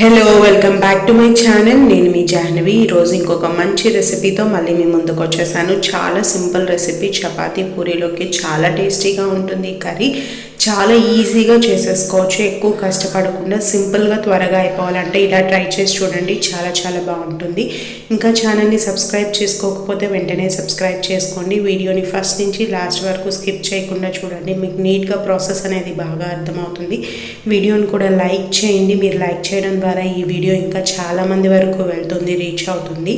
Hello welcome back to my channel. నేను మీ జాహ్నవి. ఈరోజు ఇంకొక మంచి రెసిపీతో మళ్ళీ మీ ముందుకు వచ్చేసాను. చాలా సింపుల్ రెసిపీ, చపాతీ పూరీలోకి చాలా టేస్టీగా ఉంటుంది. కర్రీ చాలా ఈజీగా చేసేసుకోవచ్చు, ఎక్కువ కష్టపడకుండా సింపుల్గా త్వరగా అయిపోవాలంటే ఇలా ట్రై చేసి చూడండి, చాలా చాలా బాగుంటుంది. ఇంకా ఛానల్ని సబ్స్క్రైబ్ చేసుకోకపోతే వెంటనే సబ్స్క్రైబ్ చేసుకోండి. వీడియోని ఫస్ట్ నుంచి లాస్ట్ వరకు స్కిప్ చేయకుండా చూడండి, మీకు నీట్గా ప్రాసెస్ అనేది బాగా అర్థమవుతుంది. వీడియోని కూడా లైక్ చేయండి. మీరు లైక్ చేయడం ద్వారా ఈ వీడియో ఇంకా చాలామంది వరకు వెళ్తుంది, రీచ్ అవుతుంది.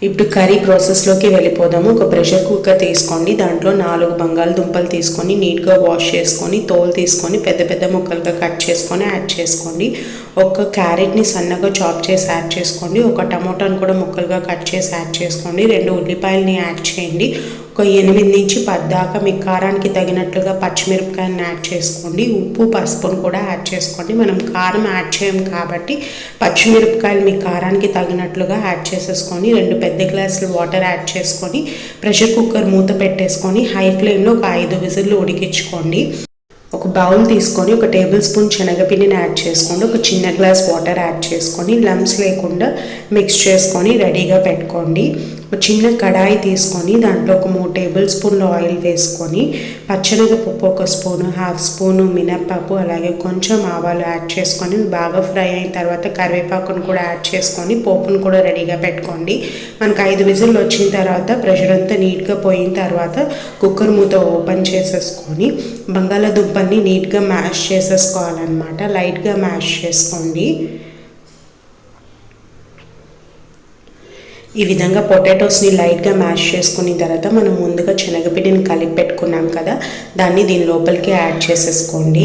ఇప్పుడు కర్రీ ప్రాసెస్లోకి వెళ్ళిపోదాము. ఒక ప్రెషర్ కుక్కర్ తీసుకోండి, దాంట్లో 4 బంగాళదుంపలు తీసుకొని నీట్గా వాష్ చేసుకొని తోలు తీసుకొని పెద్ద పెద్ద ముక్కలుగా కట్ చేసుకొని యాడ్ చేసుకోండి. ఒక క్యారెట్ని సన్నగా చాప్ చేసి యాడ్ చేసుకోండి. ఒక టమోటాను కూడా ముక్కలుగా కట్ చేసి యాడ్ చేసుకోండి. 2 ఉల్లిపాయలని యాడ్ చేయండి. ఒక 8 నుంచి 10 దాకా మీ కారానికి తగినట్లుగా పచ్చిమిరపకాయలను యాడ్ చేసుకోండి. ఉప్పు పసుపును కూడా యాడ్ చేసుకోండి. మనం కారం యాడ్ చేయం కాబట్టి పచ్చిమిరపకాయలు మీ కారానికి తగినట్లుగా యాడ్ చేసేసుకొని 2 పెద్ద గ్లాసులు వాటర్ యాడ్ చేసుకొని ప్రెషర్ కుక్కర్ మూత పెట్టేసుకొని హై ఫ్లేమ్లో ఒక 5 విజిల్లు ఉడికించుకోండి. ఒక బౌల్ తీసుకొని ఒక టేబుల్ స్పూన్ శనగపిండిని యాడ్ చేసుకోండి. ఒక చిన్న గ్లాస్ వాటర్ యాడ్ చేసుకొని లంప్స్ లేకుండా మిక్స్ చేసుకొని రెడీగా పెట్టుకోండి. ఒక చిన్న కడాయి తీసుకొని దాంట్లో ఒక 3 టేబుల్ స్పూన్ల ఆయిల్ వేసుకొని పచ్చెనగపప్పు 1 స్పూను, 1/2 స్పూను మినప్పప్పు, అలాగే కొంచెం ఆవాలు యాడ్ చేసుకొని బాగా ఫ్రై అయిన తర్వాత కరివేపాకును కూడా యాడ్ చేసుకొని పోపును కూడా రెడీగా పెట్టుకోండి. మనకు 5 విజిల్లు వచ్చిన తర్వాత ప్రెషర్ అంతా నీట్గా పోయిన తర్వాత కుక్కర్ మూత ఓపెన్ చేసేసుకొని బంగాళాదుంపల్ని నీట్గా మ్యాష్ చేసేసుకోవాలన్నమాట. లైట్గా మ్యాష్ చేసుకోండి. ఈ విధంగా పొటాటోస్ని లైట్గా మ్యాష్ చేసుకున్న తర్వాత మనం ముందుగా శనగపిండిని కలిపి పెట్టుకున్నాం కదా, దాన్ని దీని లోపలికి యాడ్ చేసేసుకోండి.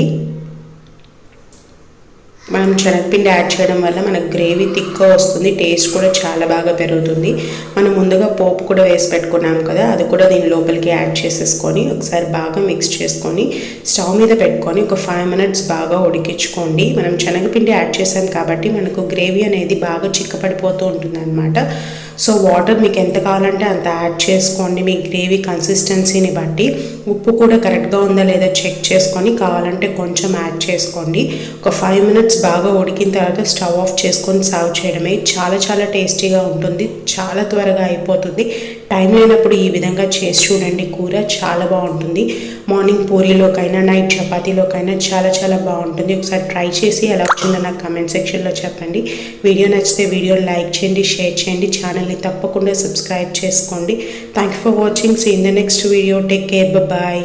మనం శనగపిండి యాడ్ చేయడం వల్ల మనకు గ్రేవీ థిక్గా వస్తుంది, టేస్ట్ కూడా చాలా బాగా పెరుగుతుంది. మనం ముందుగా పోపు కూడా వేసి పెట్టుకున్నాం కదా, అది కూడా దీని లోపలికి యాడ్ చేసేసుకొని ఒకసారి బాగా మిక్స్ చేసుకొని స్టవ్ మీద పెట్టుకొని ఒక 5 మినిట్స్ బాగా ఉడికించుకోండి. మనం శనగపిండి యాడ్ చేసాం కాబట్టి మనకు గ్రేవీ అనేది బాగా చిక్కపడిపోతూ ఉంటుంది అనమాట. సో వాటర్ మీకు ఎంత కావాలంటే అంత యాడ్ చేసుకోండి, మీ గ్రేవీ కన్సిస్టెన్సీని బట్టి. ఉప్పు కూడా కరెక్ట్గా ఉందా లేదా చెక్ చేసుకొని కావాలంటే కొంచెం యాడ్ చేసుకోండి. ఒక 5 మినిట్స్ బాగా ఉడికిన తర్వాత స్టవ్ ఆఫ్ చేసుకొని సర్వ్ చేయడమే. చాలా చాలా టేస్టీగా ఉంటుంది, చాలా త్వరగా అయిపోతుంది. టైం లేనప్పుడు ఈ విధంగా చేసి చూడండి, కూర చాలా బాగుంటుంది. మార్నింగ్ పూరీలోకైనా నైట్ చపాతీలోకైనా చాలా చాలా బాగుంటుంది. ఒకసారి ట్రై చేసి ఎలా వచ్చిందో నాకు కమెంట్ సెక్షన్లో చెప్పండి. వీడియో నచ్చితే వీడియోని లైక్ చేయండి, షేర్ చేయండి, ఛానల్ని తప్పకుండా సబ్స్క్రైబ్ చేసుకోండి. Thank you for watching. See in the next video. Take care. Bye.